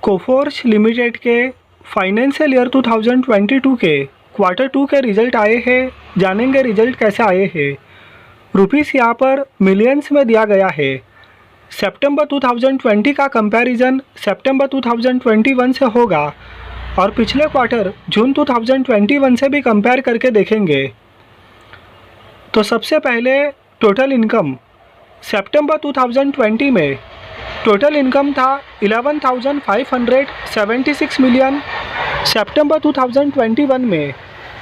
Coforge limited के financial year 2022 के quarter 2 के रिजल्ट आए हैं। जानेंगे रिजल्ट कैसे आए हैं। रुपीस यहाँ पर मिलियंस में दिया गया है। सितंबर 2020 का कंपैरिजन सितंबर 2021 से होगा और पिछले क्वार्टर जून 2021 से भी कंपेयर करके देखेंगे। तो सबसे पहले टोटल इनकम सितंबर 2020 में टोटल इनकम था 11,576 मिलियन। सितंबर 2021 में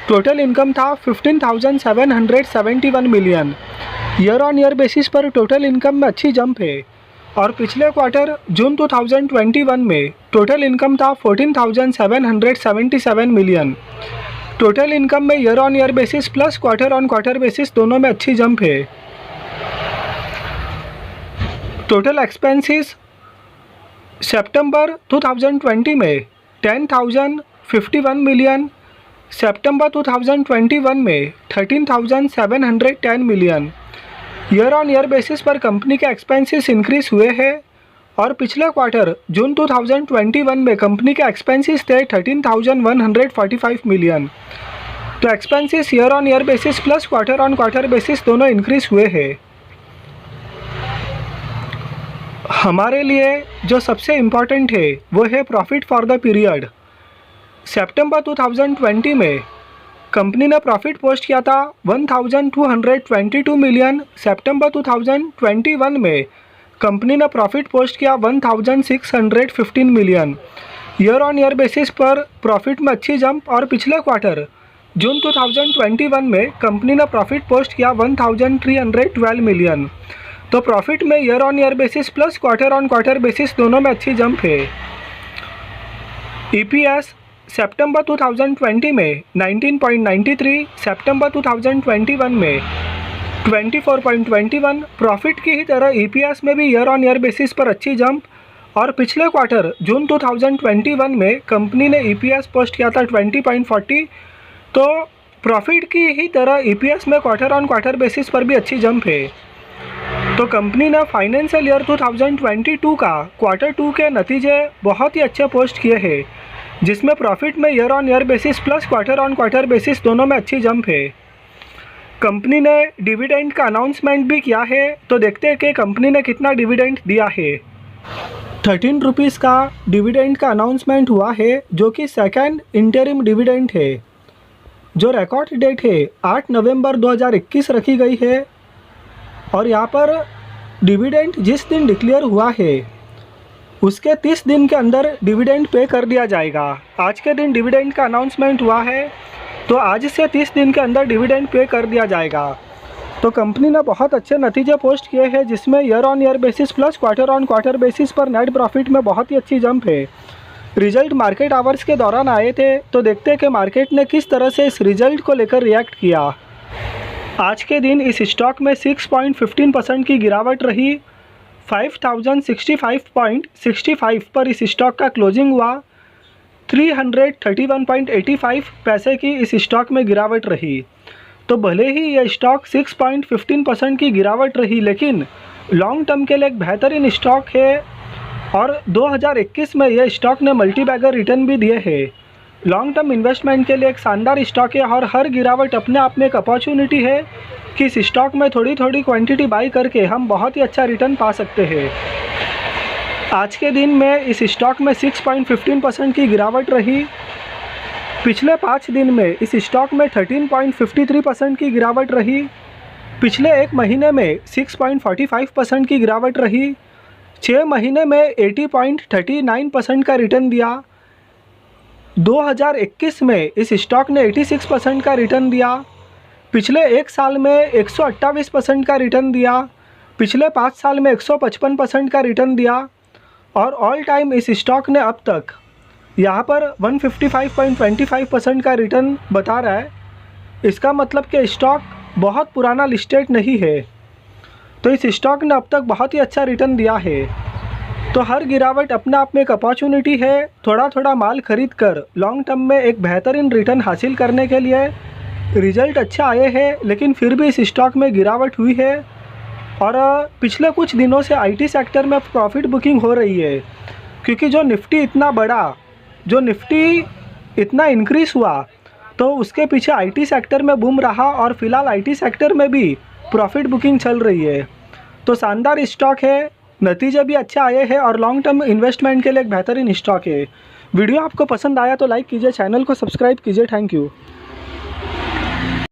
टोटल इनकम था 15,771 million. Year on year basis पर टोटल इनकम में अच्छी जंप है और पिछले क्वार्टर जून 2021 में टोटल इनकम था 14,777 मिलियन। टोटल इनकम में year on year basis plus quarter on quarter basis दोनों में अच्छी जंप है। टोटल एक्सपेंसेस सितंबर 2020 में 10,051 मिलियन। सितंबर 2021 में 13,710 million. Year on year basis पर कंपनी के एक्सपेंसेस इंक्रीज हुए हैं और पिछले क्वार्टर जून 2021 में कंपनी के एक्सपेंसेस थे 13,145 मिलियन। तो expenses year on year basis plus quarter on quarter basis दोनों इंक्रीज हुए हैं। हमारे लिए जो सबसे इम्पॉर्टेंट है वो है प्रॉफिट फॉर द पीरियड। सितंबर 2020 में कंपनी ने प्रॉफिट पोस्ट किया था 1,222 मिलियन। सितंबर 2021 में कंपनी ने प्रॉफिट पोस्ट किया 1,615 million. Year on year basis पर प्रॉफिट में अच्छी जंप और पिछले क्वार्टर जून 2021 में कंपनी ने प्रॉफिट पोस्ट किया 1,312 मिलियन। तो प्रॉफिट में year on year basis plus quarter on quarter basis दोनों में अच्छी जंप है। ईपीएस सितंबर 2020 में 19.93, सितंबर 2021 में 24.21। प्रॉफिट की ही तरह ईपीएस में भी ईयर ऑन ईयर बेसिस पर अच्छी जंप और पिछले क्वार्टर जून 2021 में कंपनी ने ईपीएस पोस्ट किया था 20.40। तो प्रॉफिट की ही तरह ईपीएस में क्वार्टर ऑन क्वार्टर बेसिस पर भी अच्छी जंप है। तो कंपनी ने फाइनेंशियल ईयर 2022 का क्वार्टर 2 के नतीजे बहुत ही अच्छे पोस्ट किए हैं, जिसमें प्रॉफिट में year on year basis plus quarter on quarter basis दोनों में अच्छी जंप है। कंपनी ने डिविडेंड का अनाउंसमेंट भी किया है, तो देखते हैं कि कंपनी ने कितना डिविडेंड दिया है। 13 रुपीज़ का डिविडेंड का अनाउंसमेंट हुआ है, जो कि सेकेंड इंटरिम डिविडेंड है। जो रिकॉर्ड डेट है 8 नवंबर 2021 रखी गई है और यहाँ पर डिविडेंड जिस दिन डिक्लेयर हुआ है उसके 30 दिन के अंदर डिविडेंड पे कर दिया जाएगा। आज के दिन डिविडेंड का अनाउंसमेंट हुआ है, तो आज से 30 दिन के अंदर डिविडेंड पे कर दिया जाएगा। तो कंपनी ने बहुत अच्छे नतीजे पोस्ट किए हैं, जिसमें year on year basis plus quarter on quarter basis पर नेट प्रॉफिट में बहुत ही अच्छी जंप है। रिजल्ट मार्केट आवर्स के दौरान आए थे, तो देखते हैं कि मार्केट ने किस तरह से इस रिजल्ट को लेकर रिएक्ट किया। आज के दिन इस स्टॉक में 6.15% की गिरावट रही। 5,065.65 पर इस स्टॉक का क्लोजिंग हुआ। 331.85 पैसे की इस स्टॉक में गिरावट रही। तो भले ही यह स्टॉक 6.15% की गिरावट रही, लेकिन लॉन्ग टर्म के लिए एक बेहतरीन स्टॉक है और 2021 में यह स्टॉक ने मल्टीबैगर रिटर्न भी दिए हैं। लॉन्ग टर्म इन्वेस्टमेंट के लिए एक शानदार स्टॉक है और हर गिरावट अपने आप में एक अपॉर्चुनिटी है कि इस स्टॉक में थोड़ी थोड़ी क्वांटिटी बाई करके हम बहुत ही अच्छा रिटर्न पा सकते हैं। आज के दिन में इस स्टॉक में 6.15% की गिरावट रही। पिछले 5 दिन में इस स्टॉक में 13.53% की गिरावट रही। पिछले एक महीने में 6.45% की गिरावट रही। 6 महीने में 80.39% का रिटर्न दिया। 2021 में इस स्टॉक ने 86% का रिटर्न दिया। पिछले एक साल में 128% का रिटर्न दिया। पिछले 5 साल में 155% का रिटर्न दिया और ऑल टाइम इस स्टॉक ने अब तक यहाँ पर 155.25% का रिटर्न बता रहा है। इसका मतलब कि स्टॉक बहुत पुराना लिस्टेड नहीं है, तो इस स्टॉक ने अब तक बहुत ही अच्छा रिटर्न दिया है। तो हर गिरावट अपने आप में एक अपॉर्चुनिटी है। थोड़ा थोड़ा माल खरीद कर लॉन्ग टर्म में एक बेहतरीन रिटर्न हासिल करने के लिए रिज़ल्ट अच्छे आए हैं, लेकिन फिर भी इस स्टॉक में गिरावट हुई है और पिछले कुछ दिनों से आईटी सेक्टर में प्रॉफिट बुकिंग हो रही है। क्योंकि जो निफ्टी इतना इंक्रीज़ हुआ तो उसके पीछे आईटी सेक्टर में बूम रहा और फिलहाल आईटी सेक्टर में भी प्रॉफिट बुकिंग चल रही है। तो शानदार स्टॉक है, नतीजे भी अच्छे आए हैं और लॉन्ग टर्म इन्वेस्टमेंट के लिए एक बेहतरीन स्टॉक है। वीडियो आपको पसंद आया तो लाइक कीजिए, चैनल को सब्सक्राइब कीजिए। Thank you.